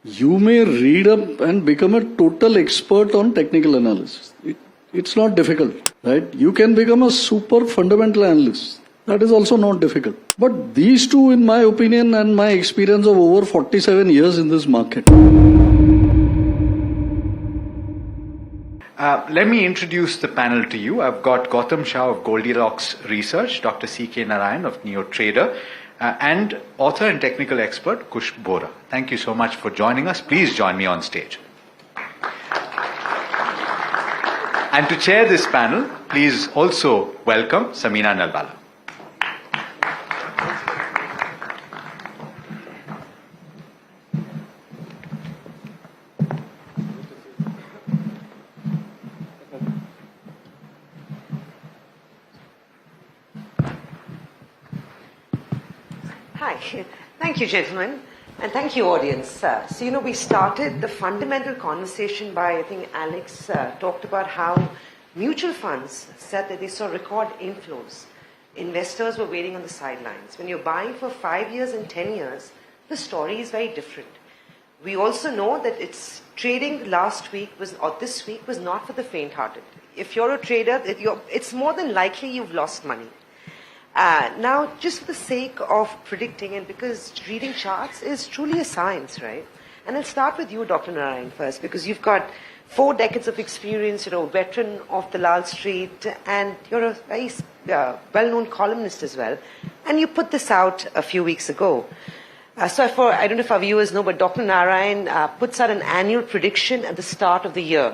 You may read up and become a total expert on technical analysis. It's not difficult, right? You can become a super fundamental analyst. That is also not difficult. But these two, in my opinion and my experience of over 47 years in this market. Let me introduce the panel to you. I've got Gautam Shah of Goldilocks Research, Dr. C.K. Narayan of NeoTrader, and author and technical expert Kush Bora. Thank you so much for joining us. Please join me on stage. And to chair this panel, please also welcome Samina Nalbala. Hi. Thank you, gentlemen, and thank you, audience. So, we started the fundamental conversation by, I think Alex talked about how mutual funds said that they saw record inflows. Investors were waiting on the sidelines. When you're buying for 5 years and 10 years, the story is very different. We also know that it's trading last week or this week was not for the faint-hearted. If you're a trader, it's more than likely you've lost money. Now, just for the sake of predicting, and because reading charts is truly a science, right? And I'll start with you, Dr. Narayan, first, because you've got 4 decades of experience, veteran of the Lal Street, and you're a very well-known columnist as well. And you put this out a few weeks ago. I don't know if our viewers know, but Dr. Narayan puts out an annual prediction at the start of the year.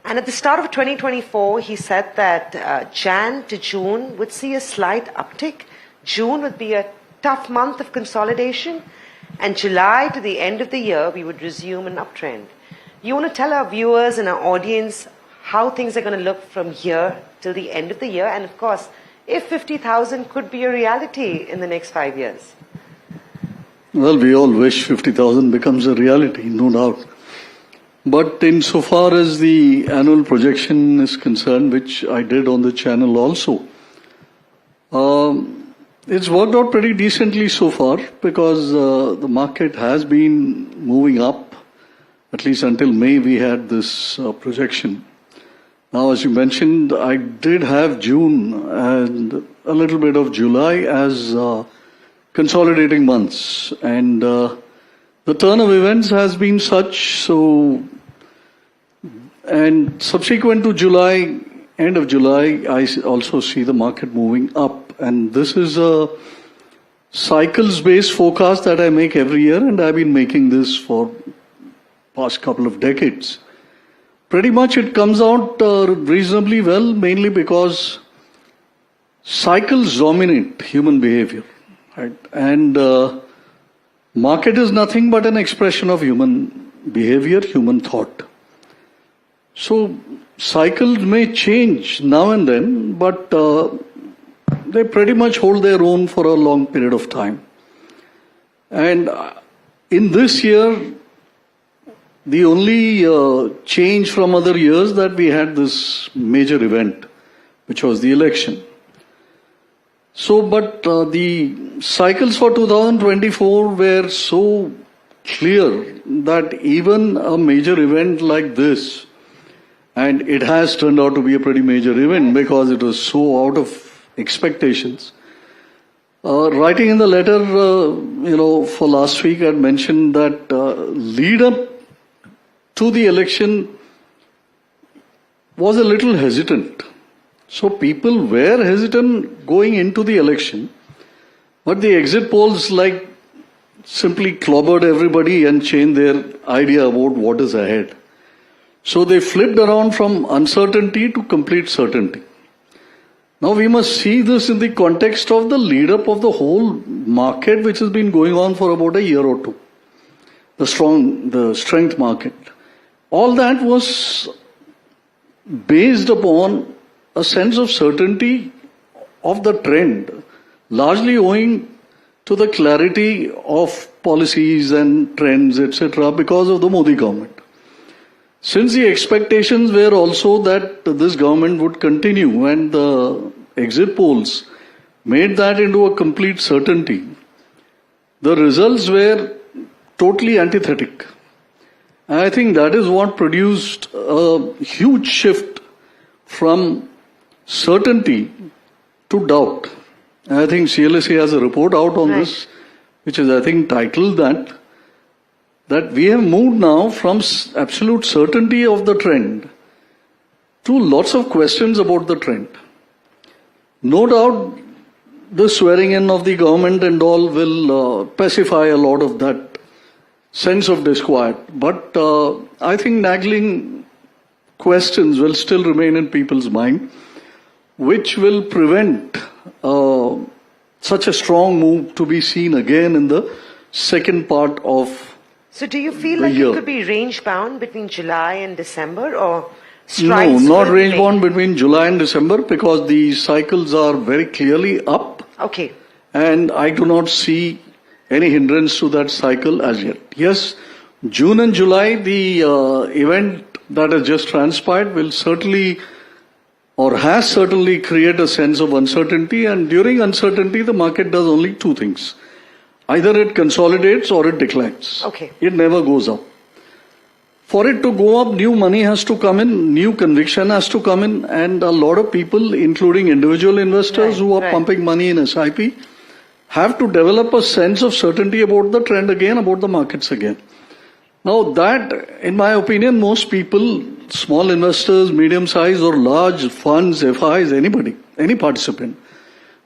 And at the start of 2024, he said that Jan to June would see a slight uptick. June would be a tough month of consolidation. And July to the end of the year, we would resume an uptrend. You want to tell our viewers and our audience how things are going to look from here till the end of the year? And of course, if 50,000 could be a reality in the next 5 years. Well, we all wish 50,000 becomes a reality, no doubt. But insofar as the annual projection is concerned, which I did on the channel also, it's worked out pretty decently so far because the market has been moving up. At least until May we had this projection. Now, as you mentioned, I did have June and a little bit of July as consolidating months. And the turn of events has been such, and subsequent to July, end of July, I also see the market moving up. And this is a cycles-based forecast that I make every year, and I've been making this for past couple of decades. Pretty much it comes out reasonably well, mainly because cycles dominate human behavior, right? And market is nothing but an expression of human behavior, human thought. So cycles may change now and then, but they pretty much hold their own for a long period of time. And in this year, the only change from other years that we had this major event, which was the election. But the cycles for 2024 were so clear that even a major event like this, and it has turned out to be a pretty major event because it was so out of expectations. Writing in the letter, for last week, I had mentioned that lead up to the election was a little hesitant. So people were hesitant going into the election, but the exit polls simply clobbered everybody and changed their idea about what is ahead. So they flipped around from uncertainty to complete certainty. Now we must see this in the context of the lead up of the whole market, which has been going on for about a year or two. The strength market. All that was based upon a sense of certainty of the trend, largely owing to the clarity of policies and trends, etc., because of the Modi government. Since the expectations were also that this government would continue, and the exit polls made that into a complete certainty, the results were totally antithetic. I think that is what produced a huge shift from certainty to doubt. I think CLSA has a report out on this, which is, I think, titled that we have moved now from absolute certainty of the trend to lots of questions about the trend. No doubt, the swearing in of the government and all will pacify a lot of that sense of disquiet. But I think nagging questions will still remain in people's mind, which will prevent such a strong move to be seen again in the second part of So do you feel like year. it could be range bound between July and December, or No, strides not will range make- bound between July and December, because the cycles are very clearly up, Okay. and I do not see any hindrance to that cycle as yet. Yes, June and July, the event that has just transpired will certainly, or has certainly, created a sense of uncertainty, and during uncertainty the market does only two things. Either it consolidates or it declines. Okay. It never goes up. For it to go up, new money has to come in, new conviction has to come in, and a lot of people, including individual investors who are pumping money in SIP, have to develop a sense of certainty about the trend again, about the markets again. Now that, in my opinion, most people, small investors, medium size or large funds, FIs, anybody, any participant,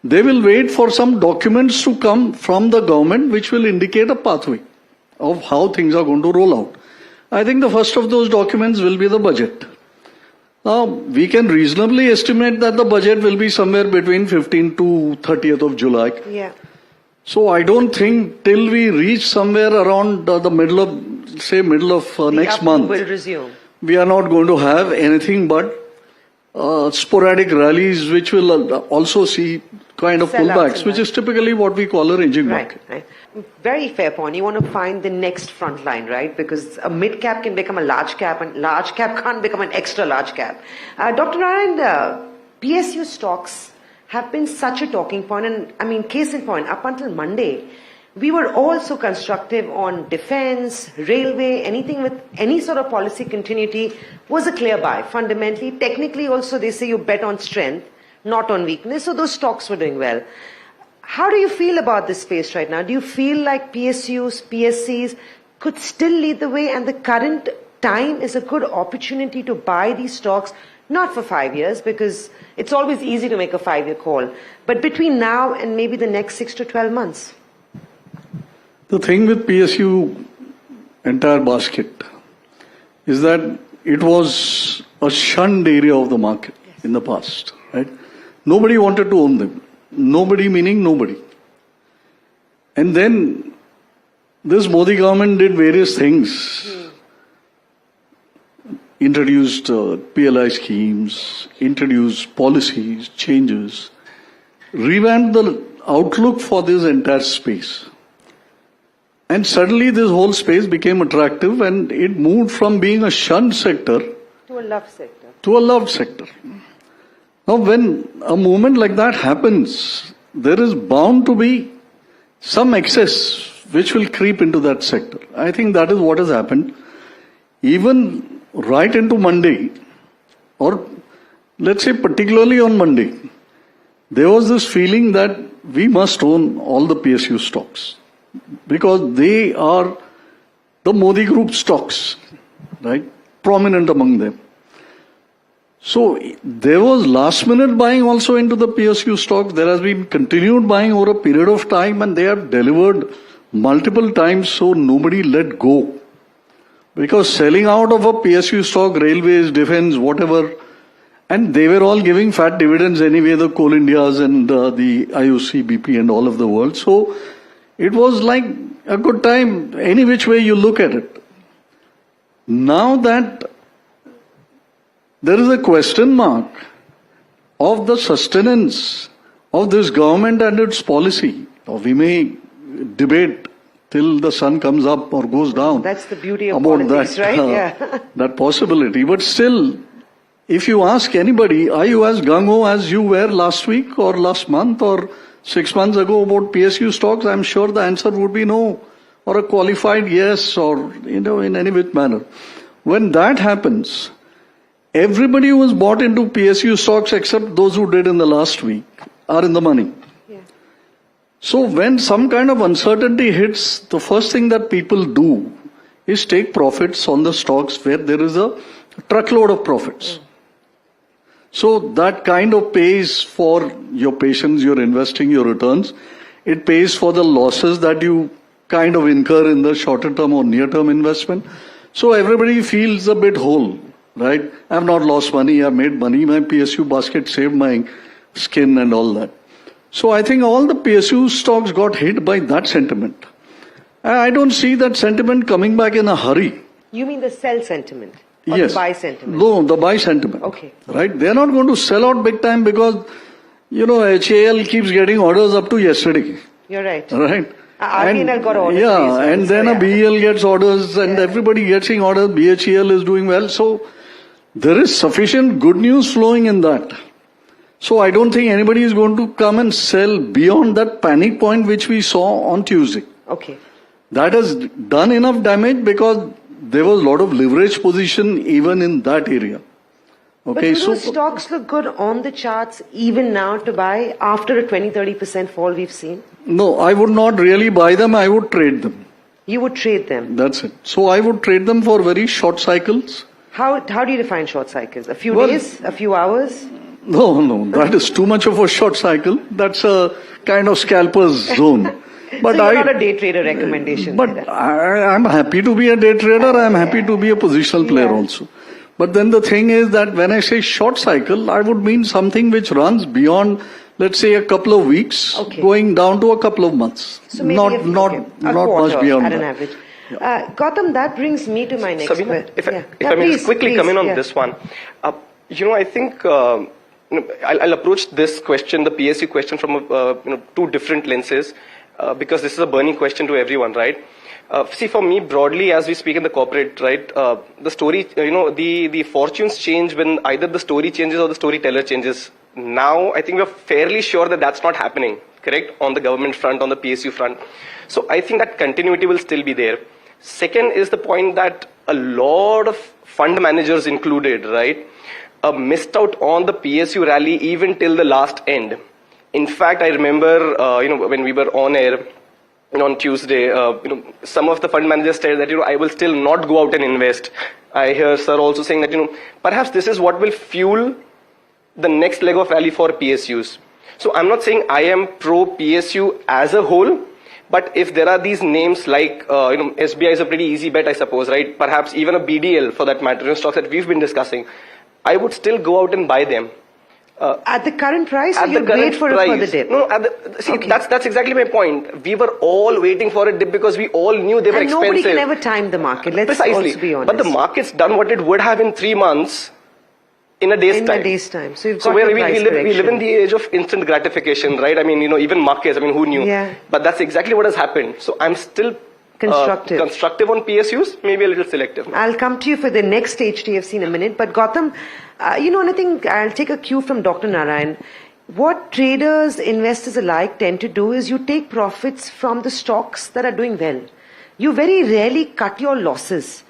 they will wait for some documents to come from the government which will indicate a pathway of how things are going to roll out. I think the first of those documents will be the budget. Now, we can reasonably estimate that the budget will be somewhere between 15th to 30th of July. Yeah. So I don't think till we reach somewhere around the middle of next The month, will resume. we are not going to have anything but sporadic rallies, which will also see kind of Sellouts pullbacks, and which is typically what we call a ranging market. Right. Very fair point. You want to find the next front line, right? Because a mid cap can become a large cap, and large cap can't become an extra large cap. Dr. Narayan, PSU stocks have been such a talking point, and I mean, case in point, up until Monday, we were all so constructive on defense, railway, anything with any sort of policy continuity was a clear buy. Fundamentally, technically also they say you bet on strength, not on weakness, so those stocks were doing well. How do you feel about this space right now? Do you feel like PSUs, PSCs could still lead the way, and the current time is a good opportunity to buy these stocks, not for 5 years, because it's always easy to make a 5-year call, but between now and maybe the next 6 to 12 months? The thing with PSU entire basket is that it was a shunned area of the market in the past, right? Nobody wanted to own them. Nobody meaning nobody. And then this Modi government did various things. Introduced PLI schemes, introduced policies, changes, revamped the outlook for this entire space. And suddenly this whole space became attractive, and it moved from being a shunned sector To a love sector. to a loved sector. Now, when a movement like that happens, there is bound to be some excess which will creep into that sector. I think that is what has happened. Even right into Monday, or let's say particularly on Monday, there was this feeling that we must own all the PSU stocks because they are the Modi Group stocks, right? Prominent among them. So there was last minute buying also into the PSU stocks. There has been continued buying over a period of time, and they have delivered multiple times, so nobody let go. Because selling out of a PSU stock, railways, defense, whatever, and they were all giving fat dividends anyway, the Coal Indias and the IOC, BP and all of the world. So it was like a good time, any which way you look at it. Now that there is a question mark of the sustenance of this government and its policy, or we may debate till the sun comes up or goes down. That's the beauty of about politics, that, right? Yeah. that possibility. But still, if you ask anybody, are you as gung-ho as you were last week or last month or 6 months ago about PSU stocks? I'm sure the answer would be no. or a qualified yes, or, in any which manner. When that happens, everybody who was bought into PSU stocks except those who did in the last week are in the money. Yeah. So when some kind of uncertainty hits, the first thing that people do is take profits on the stocks where there is a truckload of profits. So that kind of pays for your patience, your investing, your returns. It pays for the losses that you kind of incur in the shorter term or near term investment. So everybody feels a bit whole, right? I've not lost money, I've made money, my PSU basket saved my skin and all that. So I think all the PSU stocks got hit by that sentiment. I don't see that sentiment coming back in a hurry. You mean the sell sentiment? Or Yes. the buy sentiment? No, the buy sentiment. Okay. Right? They're not going to sell out big time because, HAL keeps getting orders up to yesterday. You're right. Right? RBNL got orders. Yeah, today as well, and then so a BEL gets orders and everybody getting orders. BHEL is doing well. So there is sufficient good news flowing in that. So I don't think anybody is going to come and sell beyond that panic point which we saw on Tuesday. Okay. That has done enough damage because there was a lot of leverage position even in that area. But Okay, do those stocks look good on the charts even now to buy after a 20-30% fall we've seen? No, I would not really buy them. I would trade them. You would trade them. That's it. So I would trade them for very short cycles. How do you define short cycles? A few Well- days? A few hours? No, that is too much of a short cycle. That's a kind of scalper's zone. But so you're not a day trader recommendation. But I'm happy to be a day trader. I'm happy to be a positional player Yeah. also. But then the thing is that when I say short cycle, I would mean something which runs beyond, let's say, a couple of weeks, Okay. going down to a couple of months. So maybe not a much quarter beyond at that. an average. Gautam, that brings me to my next Sabina, question. if I may just quickly come in on this one. I think I'll approach this question, the PSU question, from two different lenses, because this is a burning question to everyone, right? See, for me, broadly, as we speak in the corporate, right, the story, the fortunes change when either the story changes or the storyteller changes. Now, I think we're fairly sure that that's not happening, correct? On the government front, on the PSU front. So I think that continuity will still be there. Second is the point that a lot of fund managers included, right, missed out on the PSU rally even till the last end. In fact, I remember, when we were on air on Tuesday, some of the fund managers said that, I will still not go out and invest. I hear sir also saying that, perhaps this is what will fuel the next leg of rally for PSUs. So I'm not saying I am pro PSU as a whole, but if there are these names like, SBI is a pretty easy bet, I suppose, right? Perhaps even a BDL for that matter, stocks that we've been discussing, I would still go out and buy them. At the current price, or At the you'd current wait for price. a further dip? No, Okay. that's exactly my point. We were all waiting for a dip because we all knew they were And expensive. nobody can ever time the market. Let's Precisely. also be honest. But the market's done what it would have in 3 months in a day's time. In a day's time. So you've So got where the we price live in correction. the age of instant gratification, right? I mean, even markets, who knew? Yeah. But that's exactly what has happened. So I'm still constructive on PSUs, maybe a little selective. I'll come to you for the next HDFC in a minute. But Gautam, and I think I'll take a cue from Dr. Narayan. What traders, investors alike tend to do is you take profits from the stocks that are doing well. You very rarely cut your losses.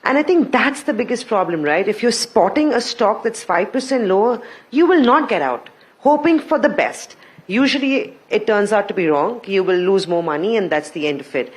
And I think that's the biggest problem, right? If you're spotting a stock that's 5% lower, you will not get out, hoping for the best. Usually it turns out to be wrong. You will lose more money and that's the end of it.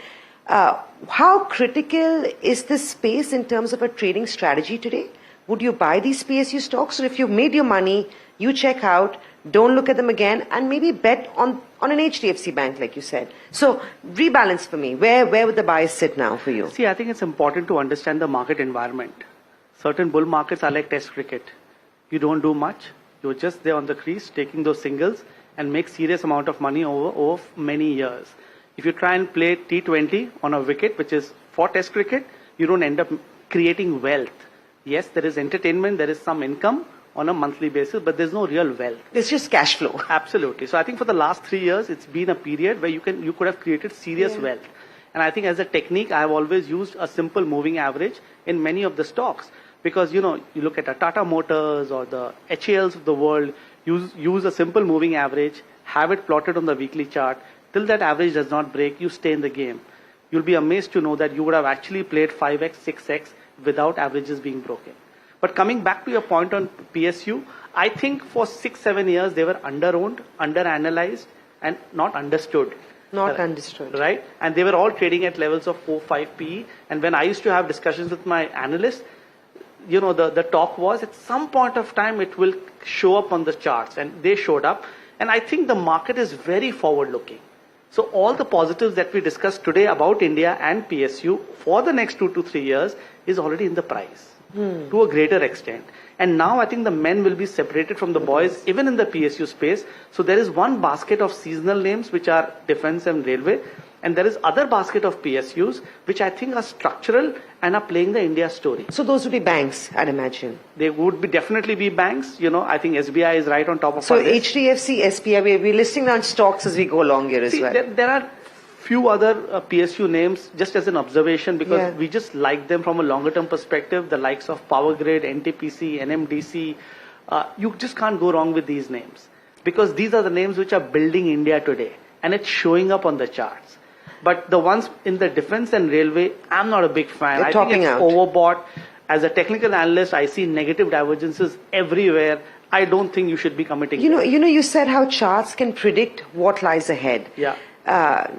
How critical is this space in terms of a trading strategy today? Would you buy these PSU stocks? Or if you've made your money, you check out, don't look at them again, and maybe bet on an HDFC bank, like you said. So rebalance for me. Where would the bias sit now for you? See, I think it's important to understand the market environment. Certain bull markets are like test cricket. You don't do much. You're just there on the crease, taking those singles and make serious amount of money over many years. If you try and play T20 on a wicket, which is for test cricket, you don't end up creating wealth. Yes, there is entertainment, there is some income on a monthly basis, but there's no real wealth. It's just cash flow. Absolutely. So I think for the last 3 years, it's been a period where you could have created serious wealth. And I think as a technique, I have always used a simple moving average in many of the stocks. Because, you look at a Tata Motors or the HALs of the world, use a simple moving average, have it plotted on the weekly chart. Till that average does not break, you stay in the game. you'll be amazed to know that you would have actually played 5x, 6x without averages being broken. But coming back to your point on PSU, I think for 6-7 years they were under-owned, under-analyzed, and not understood. Not understood. Right? And they were all trading at levels of 4-5 PE. And when I used to have discussions with my analysts, you know, the talk was at some point of time it will show up on the charts. And they showed up. And I think the market is very forward-looking. So all the positives that we discussed today about India and PSU for the next 2 to 3 years is already in the price to a greater extent. And now I think the men will be separated from the boys even in the PSU space. So there is one basket of seasonal names which are defense and railway. And there is other basket of PSUs which I think are structural and are playing the India story. So those would be banks, I'd imagine. They would be definitely be banks. You know, I think SBI is right on top of So our list. HDFC, SBI, we're listing down stocks as we go along here as See, well. there are few other PSU names just as an observation because we just like them from a longer term perspective. The likes of Power Grid, NTPC, NMDC. You just can't go wrong with these names because these are the names which are building India today and it's showing up on the charts. But the ones in the defense and railway, I'm not a big fan. They're I think it's out. overbought. As a technical analyst, I see negative divergences everywhere. I don't think you should be committing. You said how charts can predict what lies ahead. Yeah.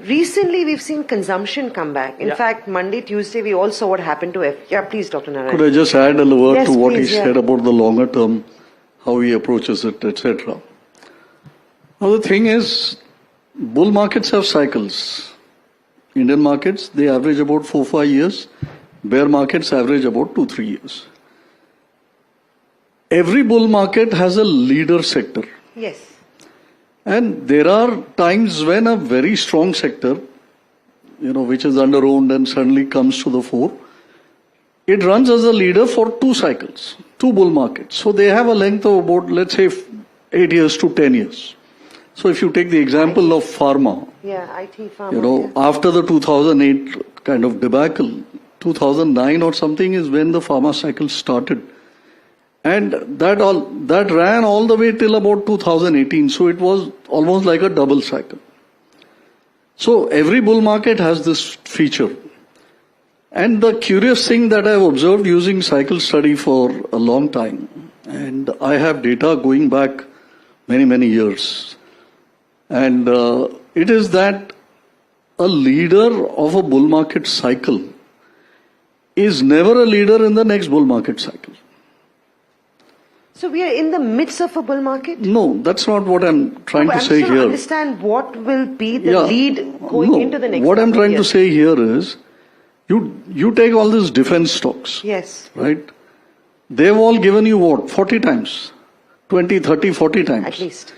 Recently, we've seen consumption come back. In fact, Monday, Tuesday, we all saw what happened to please, Dr. Narayan. Could I just add a word Yes, to what please, he said about the longer term, how he approaches it, etc. Now the thing is, bull markets have cycles. Indian markets, they average about 4-5 years. Bear markets average about 2-3 years. Every bull market has a leader sector. Yes. And there are times when a very strong sector, which is under-owned and suddenly comes to the fore, it runs as a leader for 2 cycles, 2 bull markets. So they have a length of about, let's say, 8 years to 10 years. So if you take the example of pharma, IT pharma. after the 2008 kind of debacle, 2009 or something is when the pharma cycle started. And that ran all the way till about 2018. So it was almost like a double cycle. So every bull market has this feature. And the curious thing that I've observed using cycle study for a long time, and I have data going back many, many years. And it is that a leader of a bull market cycle is never a leader in the next bull market cycle. So we are in the midst of a bull market? No, that's not what I'm trying to say here. I'm trying to understand what will be the lead going into the next What I'm trying years. to say here is, you take all these defense stocks. Yes. Right? They've all given you what? 40 times? 20, 30, 40 times? At least.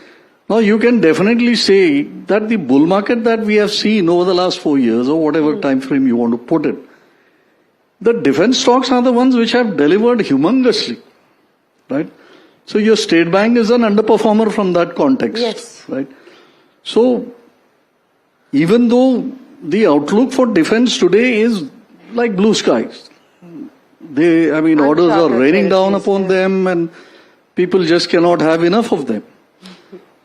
Now you can definitely say that the bull market that we have seen over the last 4 years or whatever time frame you want to put it, the defense stocks are the ones which have delivered humongously. Right? So your State Bank is an underperformer from that context. Yes. Right? So even though the outlook for defense today is like blue skies, orders are raining down upon them and people just cannot have enough of them.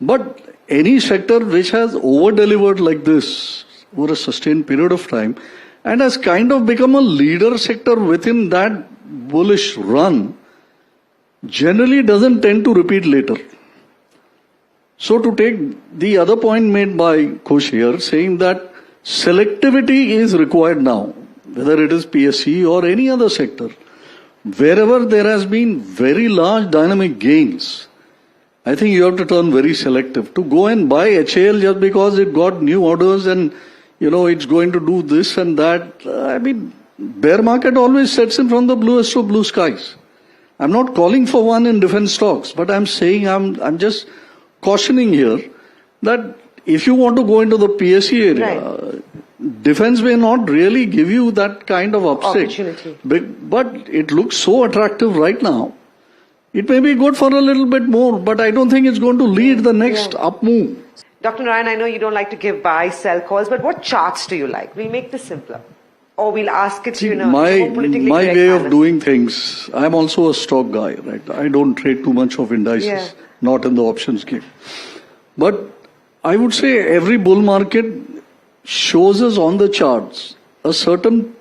But any sector which has over-delivered like this over a sustained period of time and has kind of become a leader sector within that bullish run generally doesn't tend to repeat later. So to take the other point made by Kush here, saying that selectivity is required now, whether it is PSE or any other sector, wherever there has been very large dynamic gains, I think you have to turn very selective. To go and buy HAL just because it got new orders and, it's going to do this and that. Bear market always sets in from the bluest of blue skies. I'm not calling for one in defense stocks, but I'm saying I'm just cautioning here that if you want to go into the PSE area, defense may not really give you that kind of upside. Opportunity. But it looks so attractive right now. It may be good for a little bit more, but I don't think it's going to lead the next up move. Dr. Narayan, I know you don't like to give buy, sell calls, but what charts do you like? We'll make this simpler. Or we'll ask it to you my way of doing things, I'm also a stock guy, right? I don't trade too much of indices, not in the options game. But I would say every bull market shows us on the charts a certain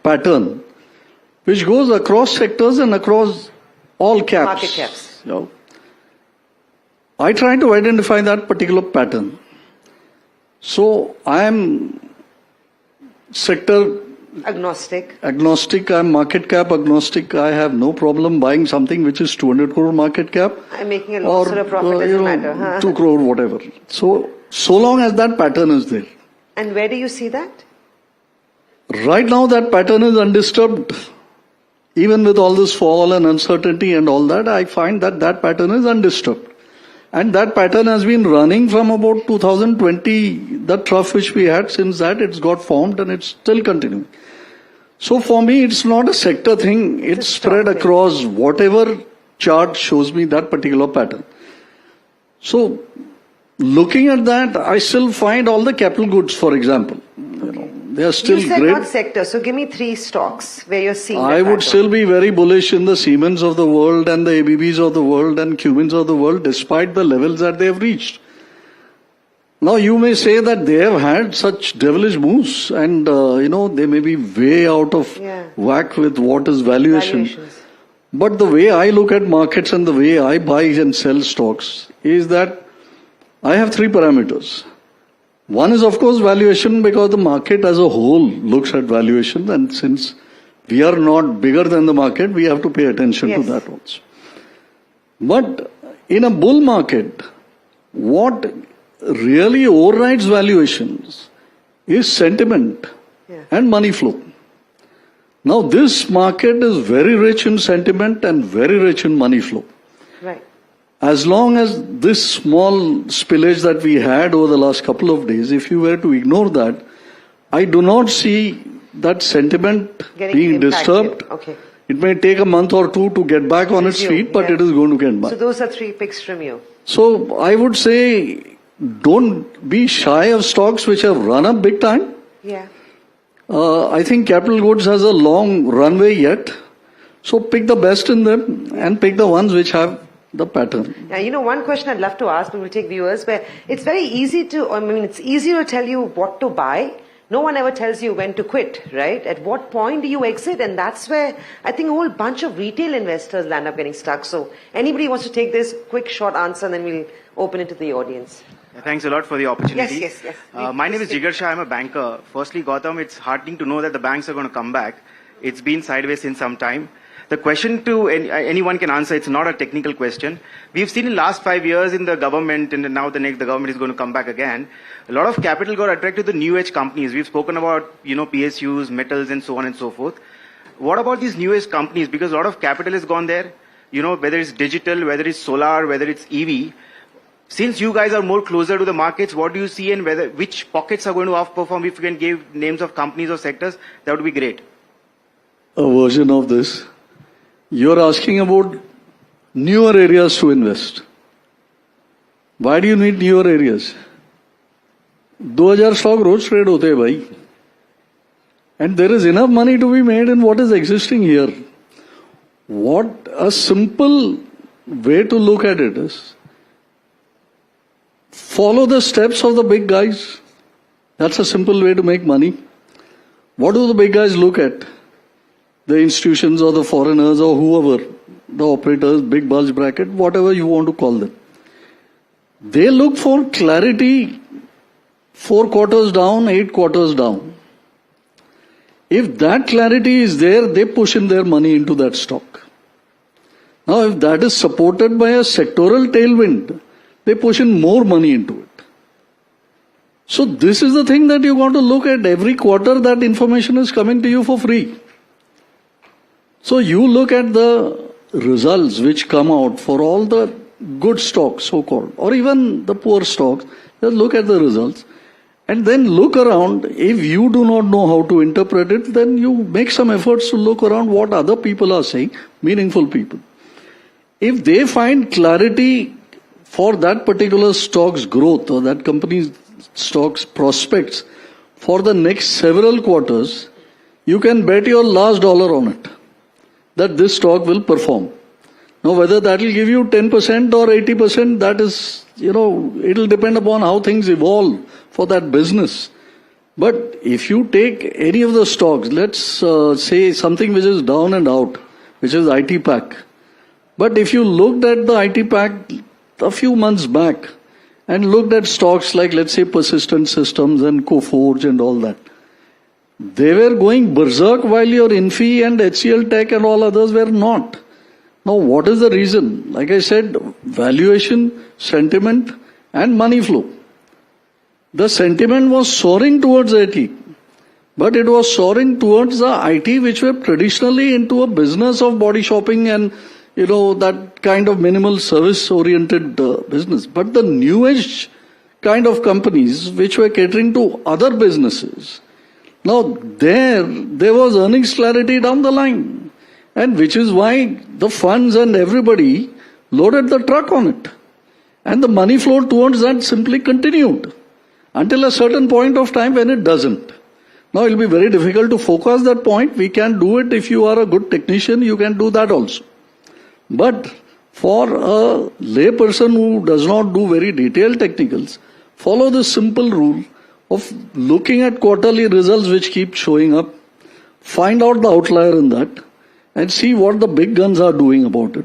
pattern which goes across sectors and across all caps. Market caps. You know. I try to identify that particular pattern. So I am sector Agnostic. I'm market cap agnostic. I have no problem buying something which is 200 crore market cap. I'm making a loss or a profit, doesn't matter. Huh? 2 crore, whatever. So long as that pattern is there. And where do you see that? Right now that pattern is undisturbed. Even with all this fall and uncertainty and all that, I find that that pattern is undisturbed. And that pattern has been running from about 2020, the trough which we had. Since that, it's got formed and it's still continuing. So for me, it's not a sector thing. It's spread across whatever chart shows me that particular pattern. So looking at that, I still find all the capital goods, for example. They are still you said great. not sector, so give me 3 stocks where you're seeing I would still be very bullish in the Siemens of the world and the ABBs of the world and Cummins of the world, despite the levels that they have reached. Now you may say that they have had such devilish moves and they may be way out of whack with what is valuation. But the way I look at markets and the way I buy and sell stocks is that I have 3 parameters. One is, of course, valuation, because the market as a whole looks at valuation, and since we are not bigger than the market, we have to pay attention to that also. But in a bull market, what really overrides valuations is sentiment and money flow. Now, this market is very rich in sentiment and very rich in money flow. Right. As long as this small spillage that we had over the last couple of days, if you were to ignore that, I do not see that sentiment being disturbed. Okay. It may take a month or 2 to get back on its feet, but it is going to get back. So those are 3 picks from you. So I would say, don't be shy of stocks which have run up big time. Yeah. I think capital goods has a long runway yet. So pick the best in them and pick the ones which have the pattern. Now, one question I'd love to ask, but we'll take viewers, where it's very easy it's easier to tell you what to buy. No one ever tells you when to quit, right? At what point do you exit? And that's where I think a whole bunch of retail investors land up getting stuck. So anybody wants to take this quick, short answer, and then we'll open it to the audience. Thanks a lot for the opportunity. Yes. My name is Jigar Shah. I'm a banker. Firstly, Gautam, it's heartening to know that the banks are going to come back. It's been sideways since some time. The question to anyone can answer, it's not a technical question. We've seen in last 5 years in the government, and now the government is going to come back again. A lot of capital got attracted to the new age companies. We've spoken about, PSUs, metals, and so on and so forth. What about these new age companies? Because a lot of capital has gone there, whether it's digital, whether it's solar, whether it's EV. Since you guys are more closer to the markets, what do you see and which pockets are going to outperform? If you can give names of companies or sectors, that would be great. A version of this. You're asking about newer areas to invest. Why do you need newer areas? 2000 stock road trade hote hai bhai. And there is enough money to be made in what is existing here. What a simple way to look at it is, follow the steps of the big guys. That's a simple way to make money. What do the big guys look at? The institutions or the foreigners or whoever, the operators, big bulge bracket, whatever you want to call them. They look for clarity 4 quarters down, 8 quarters down. If that clarity is there, they push in their money into that stock. Now, if that is supported by a sectoral tailwind, they push in more money into it. So this is the thing that you got to look at. Every quarter that information is coming to you for free. So you look at the results which come out for all the good stocks, so-called, or even the poor stocks. Just look at the results and then look around. If you do not know how to interpret it, then you make some efforts to look around what other people are saying, meaningful people. If they find clarity for that particular stock's growth or that company's stock's prospects for the next several quarters, you can bet your last dollar on it that this stock will perform. Now, whether that will give you 10% or 80%, that is, it'll depend upon how things evolve for that business. But if you take any of the stocks, let's say something which is down and out, which is IT pack. But if you looked at the IT pack a few months back and looked at stocks like, let's say, Persistent Systems and Coforge and all that, they were going berserk while your Infi and HCL Tech and all others were not. Now, what is the reason? Like I said, valuation, sentiment, and money flow. The sentiment was soaring towards IT, but it was soaring towards the IT which were traditionally into a business of body shopping and, that kind of minimal service-oriented business. But the new age kind of companies which were catering to other businesses, now there was earnings clarity down the line. And which is why the funds and everybody loaded the truck on it. And the money flow towards that simply continued until a certain point of time when it doesn't. Now it will be very difficult to focus that point. We can do it if you are a good technician, you can do that also. But for a lay person who does not do very detailed technicals, follow the simple rule of looking at quarterly results which keep showing up, find out the outlier in that, and see what the big guns are doing about it.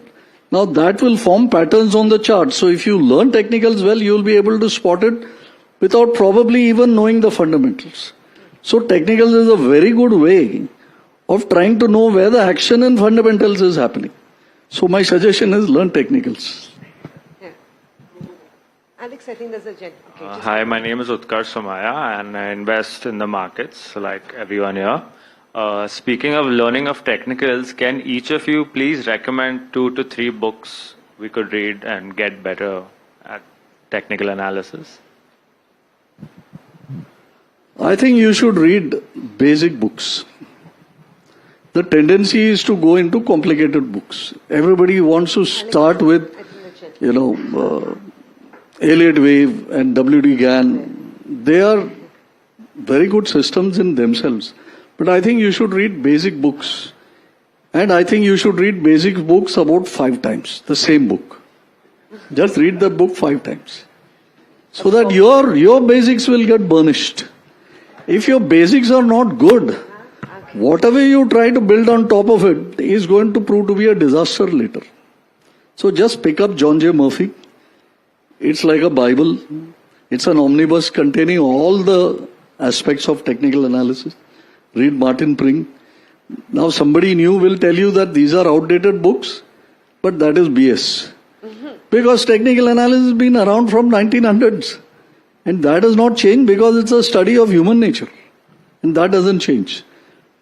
Now that will form patterns on the chart. So if you learn technicals well, you will be able to spot it without probably even knowing the fundamentals. So technicals is a very good way of trying to know where the action in fundamentals is happening. So my suggestion is learn technicals. Yeah. Alex, I think there's a Hi, my name is Utkarsh Somaya and I invest in the markets like everyone here. Speaking of learning of technicals, can each of you please recommend 2 to 3 books we could read and get better at technical analysis? I think you should read basic books. The tendency is to go into complicated books. Everybody wants to start with, Elliott Wave and WD Gann. They are very good systems in themselves. But I think you should read basic books. And I think you should read basic books about 5 times, the same book. Just read the book 5 times. So that your basics will get burnished. If your basics are not good, whatever you try to build on top of it is going to prove to be a disaster later. So just pick up John J. Murphy. It's like a Bible. It's an omnibus containing all the aspects of technical analysis. Read Martin Pring. Now somebody new will tell you that these are outdated books, but that is BS. Because technical analysis has been around from 1900s. And that has not changed because it's a study of human nature. And that doesn't change.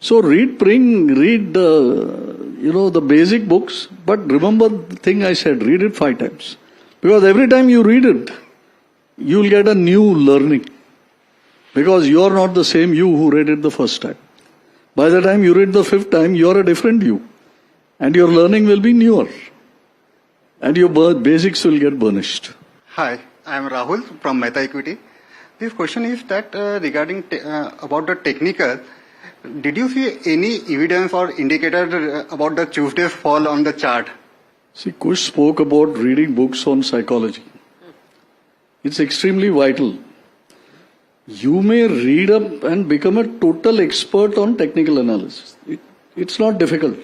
So read Pring, read the basic books, but remember the thing I said, read it 5 times. Because every time you read it, you'll get a new learning. Because you're not the same you who read it the first time. By the time you read the 5th time, you're a different you. And your learning will be newer. And your basics will get burnished. Hi, I am Rahul from Mehta Equity. This question is that regarding about the technical, did you see any evidence or indicator about the Tuesday's fall on the chart? See, Kush spoke about reading books on psychology. It's extremely vital. You may read up and become a total expert on technical analysis. It's not difficult.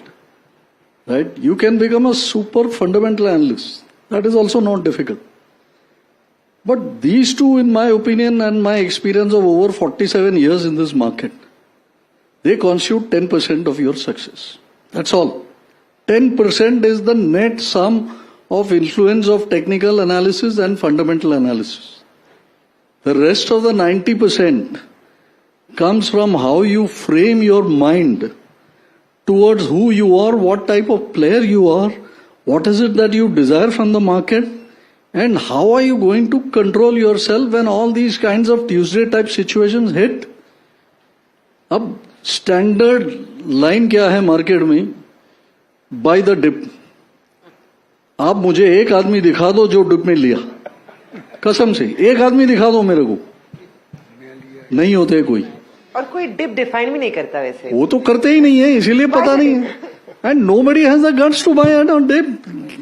Right? You can become a super fundamental analyst. That is also not difficult. But these two, in my opinion and my experience of over 47 years in this market, they constitute 10% of your success. That's all. 10% is the net sum of influence of technical analysis and fundamental analysis. The rest of the 90% comes from how you frame your mind towards who you are, what type of player you are, what is it that you desire from the market, and how are you going to control yourself when all these kinds of Tuesday type situations hit. अब standard line क्या है market में? Buy the dip. आप मुझे एक आदमी दिखा दो जो डिप में लिया, कसम से एक आदमी दिखा दो मेरे को, नहीं होते कोई. और कोई डिप डिफाइन भी नहीं करता वैसे. वो तो करते ही नहीं है, इसीलिए पता नहीं है. And nobody has the guts to buy it on dip.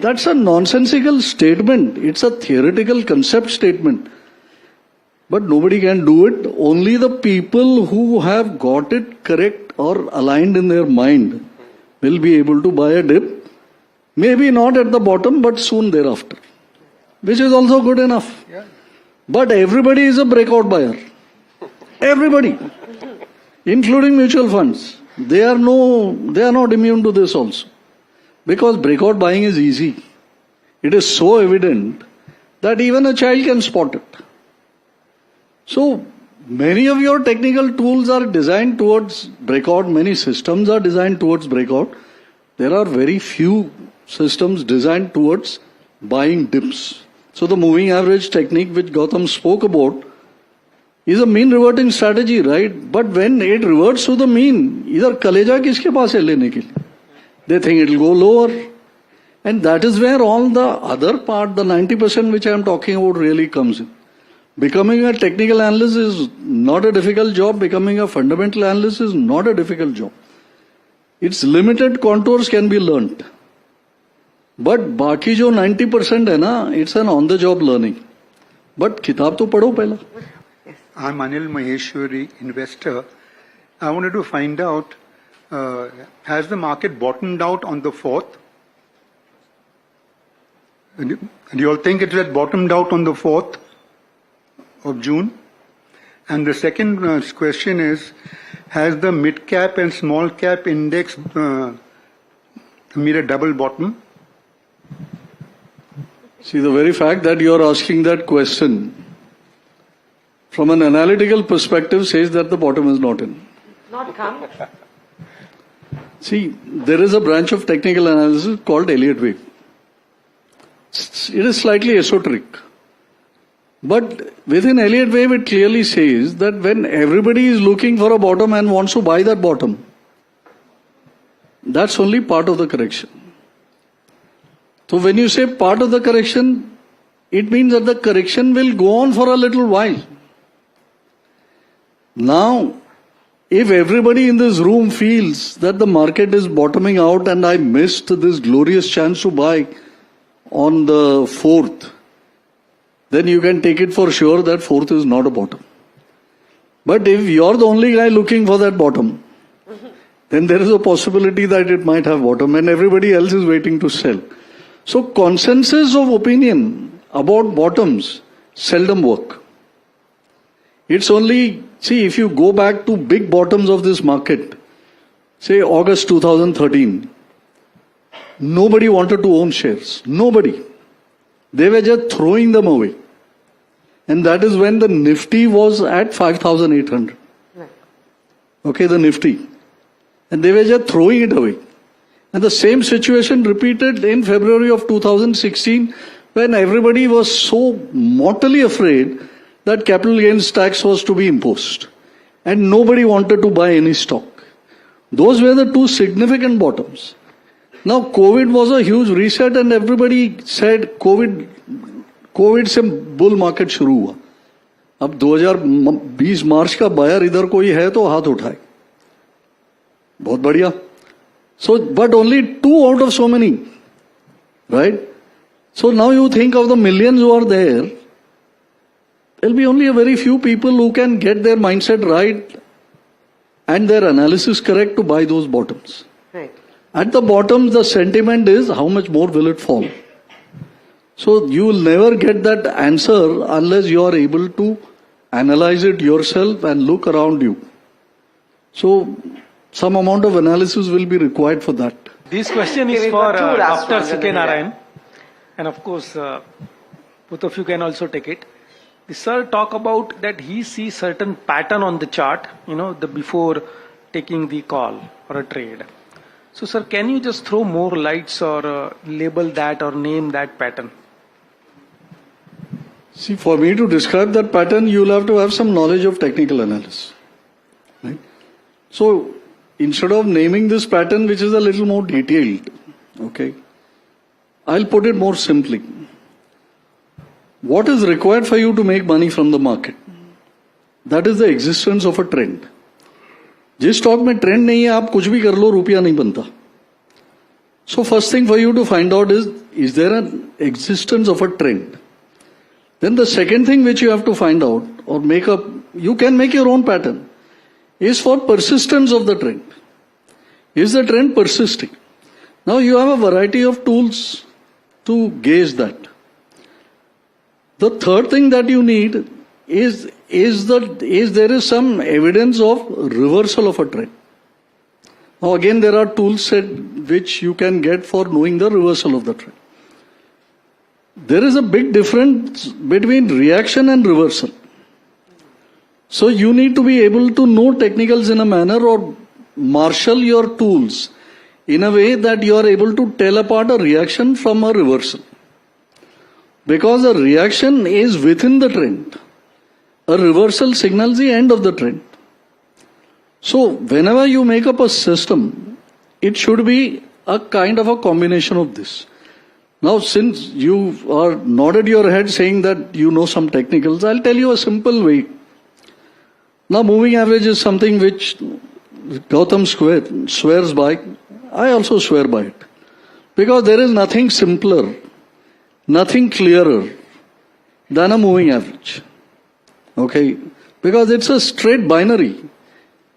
That's a nonsensical statement. It's a theoretical concept statement. but nobody can do it. Only the people who have got it correct or aligned in their mind will be able to buy a dip. Maybe not at the bottom, but soon thereafter, which is also good enough. But everybody is a breakout buyer. Everybody, including mutual funds. They are not immune to this also. Because breakout buying is easy. It is so evident that even a child can spot it. So, many of your technical tools are designed towards breakout. Many systems are designed towards breakout. There are very few systems designed towards buying dips. So, the moving average technique which Gautam spoke about is a mean reverting strategy, right? But when it reverts to the mean, either कलेजा किसके पास है लेने के लिए? They think it will go lower. And that is where all the other part, the 90% which I am talking about really comes in. Becoming a technical analyst is not a difficult job. Becoming a fundamental analyst is not a difficult job. Its limited contours can be learnt. But बाकी जो 90% है ना, it's an on-the-job learning. But किताब तो पढ़ो पहला. I'm Anil Maheshwari, investor. I wanted to find out, has the market bottomed out on the 4th? Do you all think it has bottomed out on the 4th of June? And the second question is, has the mid-cap and small-cap index made a double bottom? See, the very fact that you are asking that question from an analytical perspective says that the bottom is not in. Not come. See, there is a branch of technical analysis called Elliott wave. It is slightly esoteric. But within Elliott wave, it clearly says that when everybody is looking for a bottom and wants to buy that bottom, that's only part of the correction. So when you say part of the correction, it means that the correction will go on for a little while. Now, if everybody in this room feels that the market is bottoming out and I missed this glorious chance to buy on the 4th, then you can take it for sure that 4th is not a bottom. But if you're the only guy looking for that bottom, then there is a possibility that it might have bottom and everybody else is waiting to sell. So consensus of opinion about bottoms seldom work. It's only, see, if you go back to big bottoms of this market, say August 2013, nobody wanted to own shares. Nobody. They were just throwing them away. And that is when the Nifty was at 5,800. Okay, the Nifty. And they were just throwing it away. And the same situation repeated in February of 2016 when everybody was so mortally afraid that capital gains tax was to be imposed. And nobody wanted to buy any stock. Those were the two significant bottoms. Now COVID was a huge reset and everybody said COVID से bull market शुरू हुआ. अब 2020 मार्च का buyer इधर कोई है तो हाथ उठाए. बहुत बढ़िया. So, but only 2 out of so many, right? So now you think of the millions who are there, there'll be only a very few people who can get their mindset right and their analysis correct to buy those bottoms. Right. At the bottom, the sentiment is how much more will it fall? So you will never get that answer unless you are able to analyze it yourself and look around you. So some amount of analysis will be required for that. This question is we've for got two last Dr. ones and C.K. then Narayan. And of course, both of you can also take it. The sir talk about that he sees certain pattern on the chart, the before taking the call or a trade. So sir, can you just throw more lights or label that or name that pattern? See, for me to describe that pattern, you will have to have some knowledge of technical analysis. Right? So, instead of naming this pattern, which is a little more detailed, okay, I'll put it more simply. What is required for you to make money from the market? That is the existence of a trend. जिस stock में trend नहीं है आप कुछ भी कर लो रुपया नहीं बनता. So first thing for you to find out is there an existence of a trend? Then the second thing which you have to find out or you can make your own pattern, is for persistence of the trend. Is the trend persisting? Now you have a variety of tools to gauge that. The third thing that you need is there is some evidence of reversal of a trend. Now again, there are tools set which you can get for knowing the reversal of the trend. There is a big difference between reaction and reversal. So you need to be able to know technicals in a manner or marshal your tools in a way that you are able to tell apart a reaction from a reversal. Because a reaction is within the trend. A reversal signals the end of the trend. So whenever you make up a system, it should be a kind of a combination of this. Now since you are nodded your head saying that you know some technicals, I'll tell you a simple way. Now moving average is something which Gautam swears by. I also swear by it. Because there is nothing simpler, nothing clearer than a moving average. Okay? Because it's a straight binary.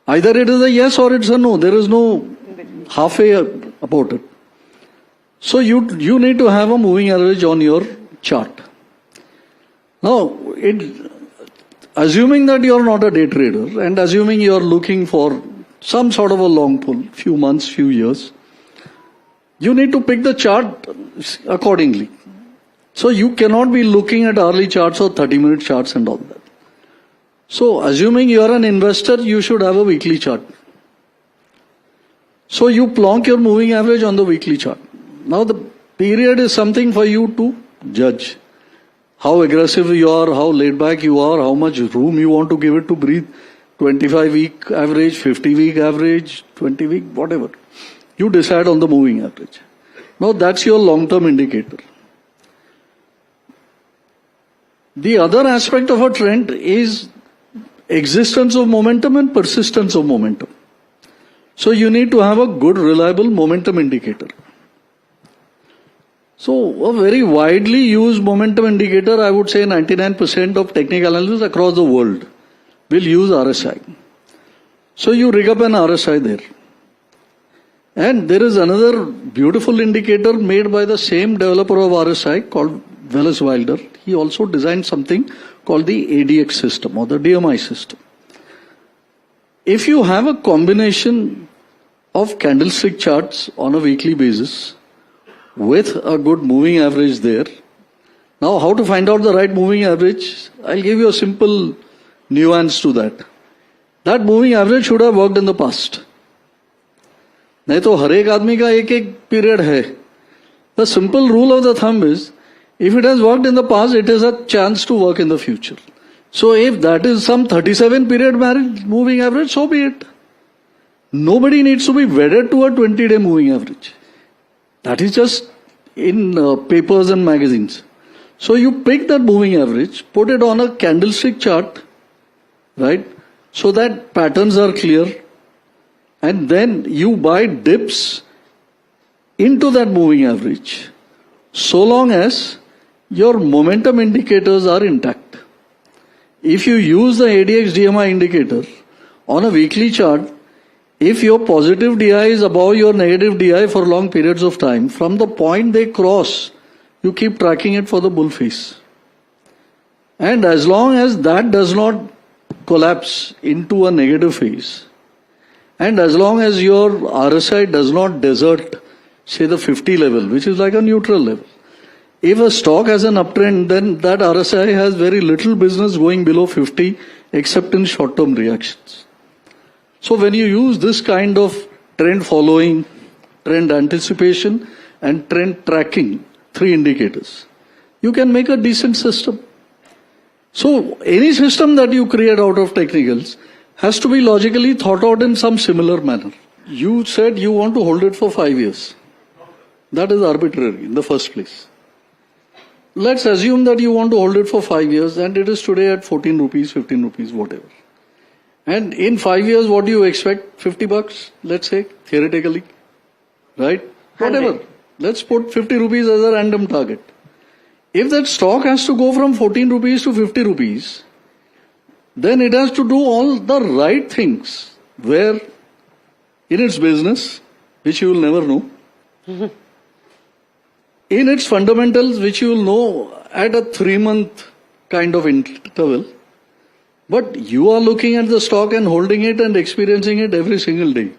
Either it is a yes or it's a no. There is no halfway about it. So you need to have a moving average on your chart. Now, assuming that you are not a day trader and assuming you are looking for some sort of a long pull, few months, few years, you need to pick the chart accordingly. So you cannot be looking at hourly charts or 30-minute charts and all that. So assuming you are an investor, you should have a weekly chart. So you plonk your moving average on the weekly chart. Now the period is something for you to judge. How aggressive you are, how laid back you are, how much room you want to give it to breathe. 25-week average, 50-week average, 20-week, whatever. You decide on the moving average. Now that's your long-term indicator. The other aspect of a trend is existence of momentum and persistence of momentum. So you need to have a good, reliable momentum indicator. So a very widely used momentum indicator, I would say 99% of technical analysts across the world will use RSI. So you rig up an RSI there. And there is another beautiful indicator made by the same developer of RSI called Wallace Wilder. He also designed something called the ADX system or the DMI system. If you have a combination of candlestick charts on a weekly basis with a good moving average there, now how to find out the right moving average? I'll give you a simple nuance to that. That moving average should have worked in the past. नहीं तो हर एक आदमी का एक एक period है. The simple rule of the thumb is, if it has worked in the past, it is a chance to work in the future. So if that is some 37 period moving average, so be it. Nobody needs to be wedded to a 20-day moving average. That is just in papers and magazines. So you pick that moving average, put it on a candlestick chart, right? So that patterns are clear. And then you buy dips into that moving average, so long as your momentum indicators are intact. If you use the ADX DMI indicator on a weekly chart, if your positive DI is above your negative DI for long periods of time, from the point they cross, you keep tracking it for the bull phase. And as long as that does not collapse into a negative phase, and as long as your RSI does not desert, say the 50 level, which is like a neutral level, if a stock has an uptrend, then that RSI has very little business going below 50, except in short-term reactions. So when you use this kind of trend following, trend anticipation, and trend tracking, 3 indicators, you can make a decent system. So any system that you create out of technicals has to be logically thought out in some similar manner. You said you want to hold it for 5 years. That is arbitrary in the first place. Let's assume that you want to hold it for 5 years and it is today at 14 rupees, 15 rupees, whatever. And in 5 years, what do you expect? 50 bucks, let's say, theoretically. Right? Whatever. Let's put 50 rupees as a random target. if that stock has to go from 14 rupees to 50 rupees, then it has to do all the right things where in its business, which you will never know, in its fundamentals, which you will know at a 3-month kind of interval, but you are looking at the stock and holding it and experiencing it every single day.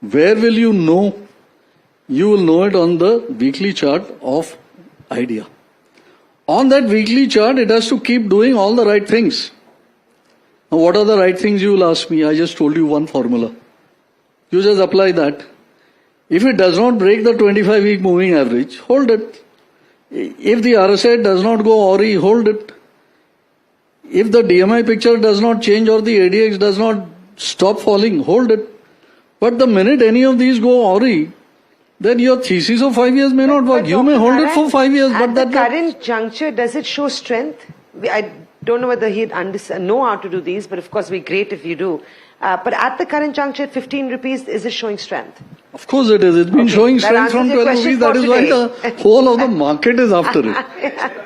Where will you know? You will know it on the weekly chart of idea. On that weekly chart, it has to keep doing all the right things. Now, what are the right things, you will ask me? I just told you one formula. You just apply that. If it does not break the 25-week moving average, hold it. If the RSI does not go ori, hold it. If the DMI picture does not change or the ADX does not stop falling, hold it. But the minute any of these go ori, then your thesis of 5 years may not work. You may hold it for 5 years, but at the current juncture, does it show strength? I don't know whether he'd know how to do these, but of course, it'd be great if you do. But at the current juncture, at 15 rupees, is it showing strength? Of course it is. It's been showing strength from 12 rupees. That is why the whole of the market is after it.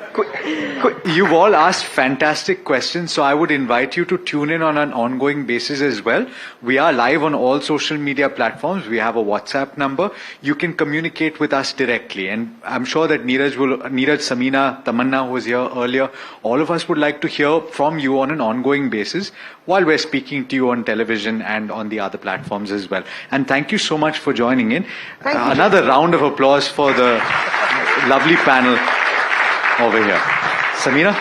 You've all asked fantastic questions, so I would invite you to tune in on an ongoing basis as well. We are live on all social media platforms. We have a WhatsApp number. You can communicate with us directly. And I'm sure that Neeraj, Samina, Tamanna, who was here earlier, all of us would like to hear from you on an ongoing basis while we're speaking to you on television and on the other platforms as well. And thank you so much for joining in. Another round of applause for the lovely panel over here. Samina?